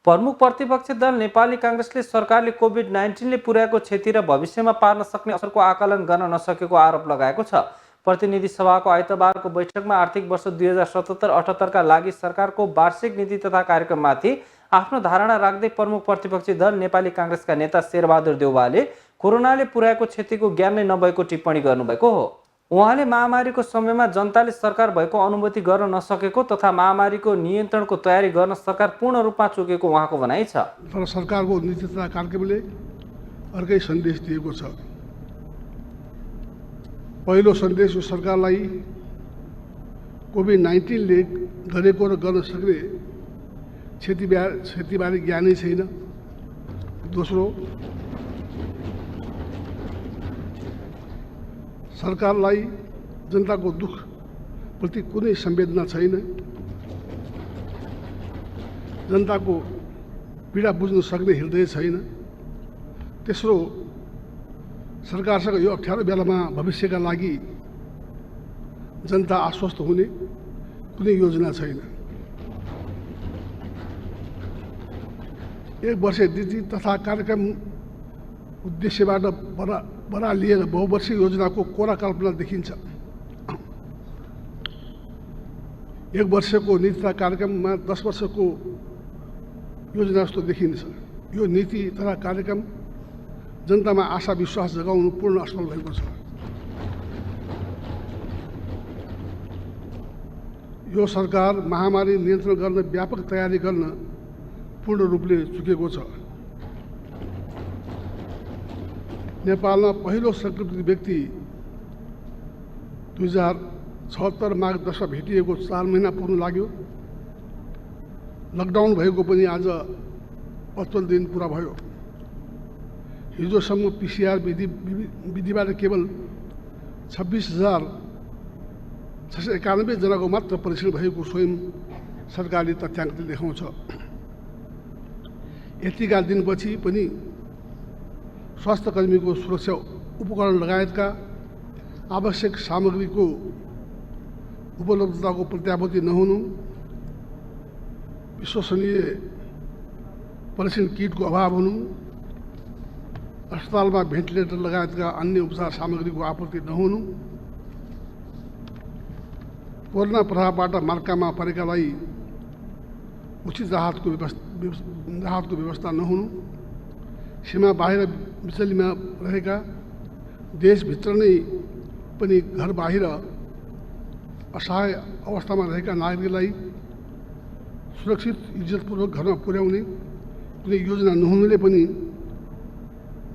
प्रमुख प्रतिपक्षी दल नेपाली कांग्रेसले सरकारले कोभिड-19ले पुर्याएको क्षति र भविष्यमा पार्न सक्ने असरको आकलन गर्न नसकेको आरोप लगाएको छ। प्रतिनिधि सभाको आइतबारको बैठकमा आर्थिक वर्ष 2077-78 का लागि सरकारको वार्षिक नीति तथा कार्यक्रममाथि आफ्नो धारणा राख्दै प्रमुख प्रतिपक्षी दल नेपाली कांग्रेसका नेता शेरबहादुर देउवाले कोरोनाले पुर्याएको क्षतिको ज्ञान नै नभएको टिप्पणी गर्नुभएको हो। उहाँले महामारीको समयमा जनताले सरकार भएको अनुभूति गर्न नसकेको तथा महामारीको नियन्त्रणको तयारी गर्न सरकार पूर्ण रूपमा चुकेको उहाँको भनाइ छ। तर सरकारको नीति तथा कार्यक्रमले अर्कै सन्देश दिएको छ। पहिलो सन्देश यो सरकारलाई कोभिड-19ले गरेको र गर्न सक्ने क्षतिबारे ज्ञानै छैन। दोस्रो, सरकारलाई जनताको दुख प्रति कुनै संवेदना छैन। जनताको पीडा बुझ्न सक्ने हृदय छैन। तेस्रो, सरकारसँग यो अप्ठ्यारो बेलामा भविष्यका लागि जनता आश्वस्त हुने कुनै योजना छैन। एक वर्ष नीति तथा कार्यक्रम उद्देश्यबाट बरालिएर बहुवर्षीय योजनाको कोरा कल्पना देखिन्छ। एक वर्षको नीति तथा कार्यक्रममा 10 वर्षको योजना जस्तो देखिन्छ। यो नीति तथा कार्यक्रम जनतामा आशा विश्वास जगाउनु पूर्ण असफल भएको छ। यो सरकार महामारी नियन्त्रण गर्न व्यापक तयारी गर्न पूर्ण रूपले चुकेको छ। नेपालमा पहिलो संक्रमित व्यक्ति 2076 माघ 10 मा भेटिएको 4 महिना पुग्न लाग्यो। लकडाउन भएको पनि आज 55 दिन पुरा भयो। हिजोसम्म पीसीआर विधिबाट केवल 26,691 जनाको मात्र परीक्षण भएको स्वयं सरकारले तथ्याङ्कले देखाउँछ। यतिका दिनपछि पनि स्वास्थ्य कर्मीको सुरक्षा उपकरण लगायतका आवश्यक सामग्रीको उपलब्धताको प्रत्याभूति नहुनु, विश्वसनीय परीक्षण किटको अभाव हुनु, अस्पतालमा भेन्टिलेटर लगायतका अन्य उपचार सामग्रीको आपूर्ति नहुनु, कोरोना प्रभावबाट मार्कामा परेकालाई उचित राहतको व्यवस्था नहुनु, सीमा बाहिर विचलीमा रहेका देशभित्र नै पनि घर बाहिर असहाय अवस्थामा रहेका नागरिकलाई सुरक्षित इज्जतपूर्वक घरमा पुर्याउने कुनै योजना नहुनुले पनि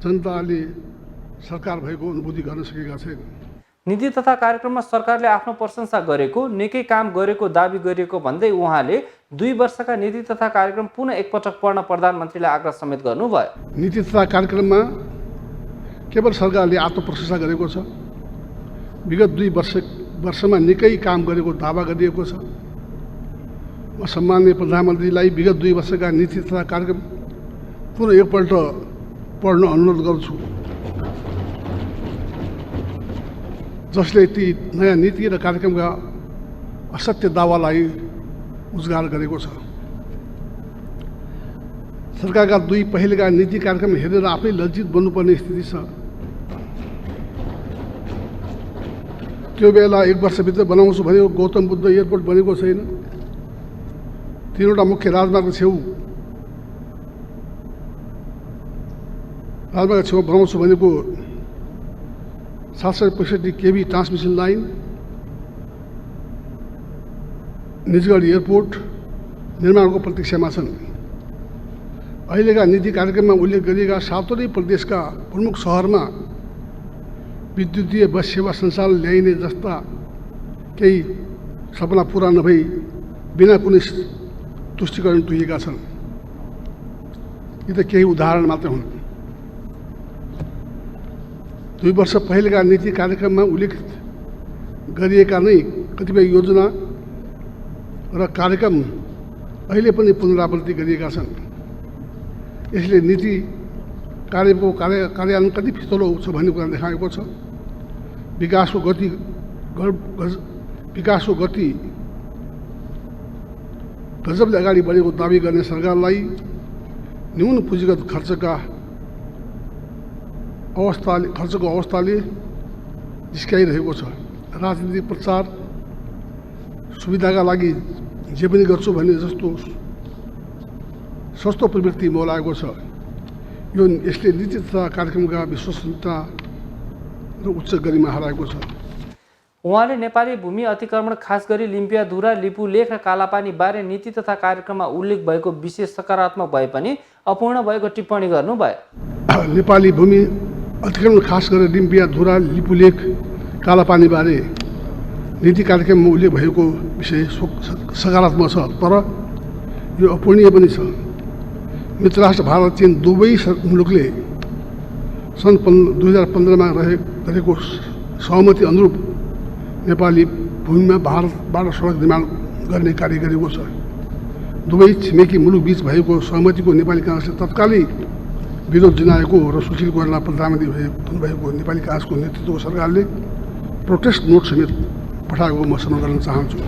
जनताले सरकार भएको अनुभूति गर्न सकेका छैन। नीति तथा कार्यक्रममा सरकारले आफ्नो प्रशंसा गरेको, निकै काम गरेको दाबी गरिएको भन्दै उहाँले 2 वर्षका नीति तथा कार्यक्रम पुनः एकपटक पढ्न प्रधानमन्त्रीलाई आग्रह समेत गर्नुभयो। नीति तथा कार्यक्रममा केवल सरकारले आत्मप्रशंसा गरेको छ। विगत 2 वर्षमा निकै काम गरेको दावा गरिएको छ। म सम्माननीय प्रधानमन्त्रीलाई विगत 2 वर्षका नीति तथा कार्यक्रम पुनः एकपल्ट पढ्न अनुरोध गर्छु, जसले ती नयाँ नीति र कार्यक्रमका असत्य दावालाई उजागर गरेको छ। सरकारका 2 पहिलेका नीति कार्यक्रम हेरेर आफै लज्जित बन्नुपर्ने स्थिति छ। त्यो बेला 1 वर्षभित्र बनाउँछु भनेको गौतम बुद्ध एयरपोर्ट बनेको छैन। 3वटा मुख्य राजमार्ग छेउ बनाउँछु भनेको 765 KB transmission line, Nijgadh airport निर्माणको प्रतीक्षामा छन्। अहिलेका नीति कार्यक्रममा उल्लेख गरिएका 7वटै प्रदेशका प्रमुख सहरमा विद्युतीय बस सेवा सञ्चालन ल्याइने जस्ता केही सपना पुरा नभई बिना कुनै तुष्टिकरण तुइएका छन्। यी त केही उदाहरण मात्र हुन्। 2 वर्ष पहिलेका नीति कार्यक्रममा उल्लेखित गरिएका नै कतिपय योजना र कार्यक्रम अहिले पनि पुनरावृत्ति गरिएका छन्। यसले नीति कार्यको कार्यान्वयन कति फितलो छ भन्ने कुरा देखाएको छ। विकासको गति गजबले अगाडि बढेको दाबी गर्ने सरकारलाई न्यून पुँजीगत खर्चको अवस्थाले जिस्काइरहेको छ। राजनीतिक प्रचार सुविधाका लागि जे पनि गर्छु भन्ने जस्तो सस्तो प्रवृत्ति मौलाएको छ। यसले नीति तथा कार्यक्रमका विश्वसनीयता र उच्च गरिमा हराएको छ। उहाँले नेपाली भूमि अतिक्रमण खास गरी लिम्पियाधुरा, लिपुलेख र कालापानी बारे नीति तथा कार्यक्रममा उल्लेख भएको विषय सकारात्मक भए पनि अपूर्ण भएको टिप्पणी गर्नुभयो। नेपाली भूमि अतिक्रमण खास गरेर लिम्पियाधुरा, लिपुलेख, कालापानी बारे नीति कार्यक्रममा उल्लेख भएको विषय सकारात्मक छ, तर यो अपूर्णीय पनि छ। मित्र राष्ट्र भारत, चीन दुवै मुलुकले सन् 2015मा गरेको सहमति अनुरूप नेपाली भूमिमा भारतबाट सडक निर्माण गर्ने कार्य गरेको छ। दुवै छिमेकी मुलुक बीच भएको सहमतिको नेपाली काङ्ग्रेसले तत्कालै विरोध जनाएको र सुशील कोइराला प्रधानमन्त्री हुनुभएको नेपाली काङ्ग्रेसको नेतृत्वको सरकारले प्रोटेस्ट नोट समेत पठाएको म स्मरण गर्न चाहन्छु।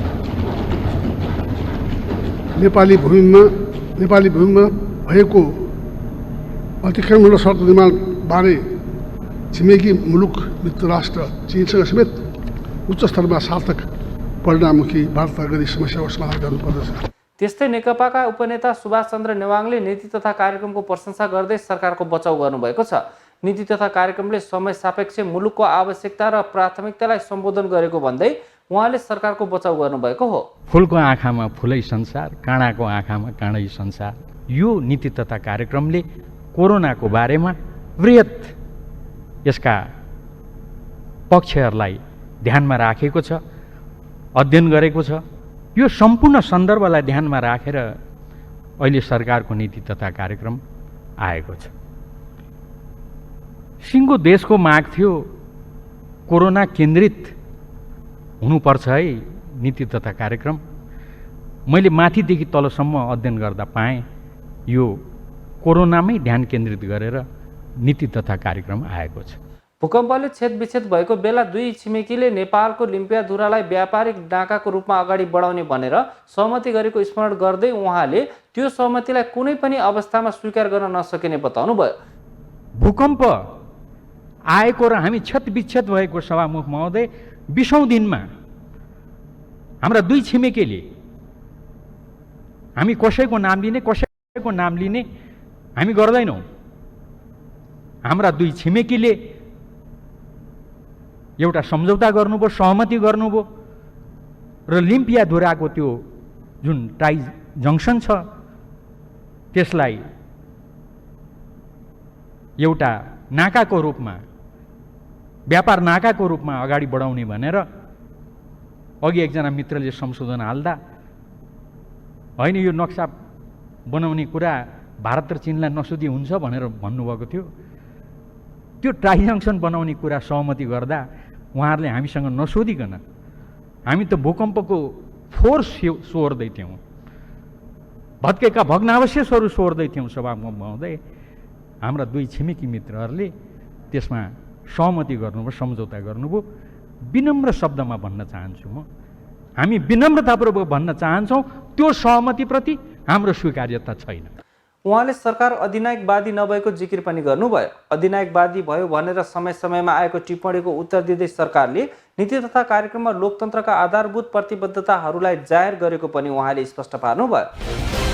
नेपाली भूमिमा भएको अतिक्रमण र सडक निर्माण बारे छिमेकी मुलुक मित्र राष्ट्र चीनसँग समेत उच्च स्तरमा सार्थक परिणाममुखी वार्ता गरी समस्याको समाधान गर्नुपर्दछ। त्यस्तै नेकपाका उपनेता सुभाष चन्द्र नेवाङले नीति तथा कार्यक्रमको प्रशंसा गर्दै सरकारको बचाउ गर्नुभएको छ। नीति तथा कार्यक्रमले समय सापेक्ष मुलुकको आवश्यकता र प्राथमिकतालाई सम्बोधन गरेको भन्दै उहाँले सरकारको बचाउ गर्नुभएको हो। फुलको आँखामा फुलै संसार, काँडाको आँखामा काँडै संसार। यो नीति तथा कार्यक्रमले कोरोनाको बारेमा वृहत यसका पक्षहरूलाई ध्यानमा राखेको छ, अध्ययन गरेको छ। यो सम्पूर्ण सन्दर्भलाई ध्यानमा राखेर अहिले सरकारको नीति तथा कार्यक्रम आएको छ। सिङ्गो देशको माग थियो कोरोना केन्द्रित हुनुपर्छ है नीति तथा कार्यक्रम। मैले माथिदेखि तलसम्म अध्ययन गर्दा पाएँ यो कोरोनामै ध्यान केन्द्रित गरेर नीति तथा कार्यक्रम आएको छ। भूकम्पले छेदविच्छेद भएको बेला दुई छिमेकीले नेपालको लिम्पियाधुरालाई व्यापारिक नाकाको रूपमा अगाडि बढाउने भनेर सहमति गरेको स्मरण गर्दै उहाँले त्यो सहमतिलाई कुनै पनि अवस्थामा स्वीकार गर्न नसकिने बताउनुभयो। भूकम्प आएको र हामी क्षतविच्छेद भएको सभामुख महोदय 20औं दिनमा हाम्रा दुई छिमेकीले हामी कसैको नाम लिने हामी गर्दैनौँ। हाम्रा दुई छिमेकीले एउटा सम्झौता गर्नुभयो, सहमति गर्नुभयो र लिम्पियाधुराको त्यो जुन टाई जङ्सन छ त्यसलाई एउटा नाकाको रूपमा, व्यापार नाकाको रूपमा अगाडि बढाउने भनेर अघि एकजना मित्रले संशोधन हाल्दा होइन यो नक्सा बनाउने कुरा भारत र चीनलाई नसोधी हुन्छ भनेर भन्नुभएको थियो। त्यो टाई जङ्सन बनाउने कुरा सहमति गर्दा उहाँहरूले हामीसँग नसोधिकन हामी त भूकम्पको फोर्स सोहोर्दै थियौँ, भत्केका भग्नावशेषहरू सोहोर्दै थियौँ। सभामुख महोदय, हाम्रा दुई छिमेकी मित्रहरूले त्यसमा सहमति गर्नुभयो, सम्झौता गर्नुभयो। विनम्र शब्दमा भन्न चाहन्छु म, हामी विनम्रतापूर्वक भन्न चाहन्छौँ त्यो सहमतिप्रति हाम्रो स्वीकार्यता छैन। उहाँले सरकार अधिनायकवादी नभएको जिकिर पनि गर्नुभयो। अधिनायकवादी भयो भनेर समय समयमा आएको टिप्पणीको उत्तर दिँदै सरकारले नीति तथा कार्यक्रममा लोकतन्त्रका आधारभूत प्रतिबद्धताहरूलाई जाहेर गरेको पनि उहाँले स्पष्ट पार्नुभयो।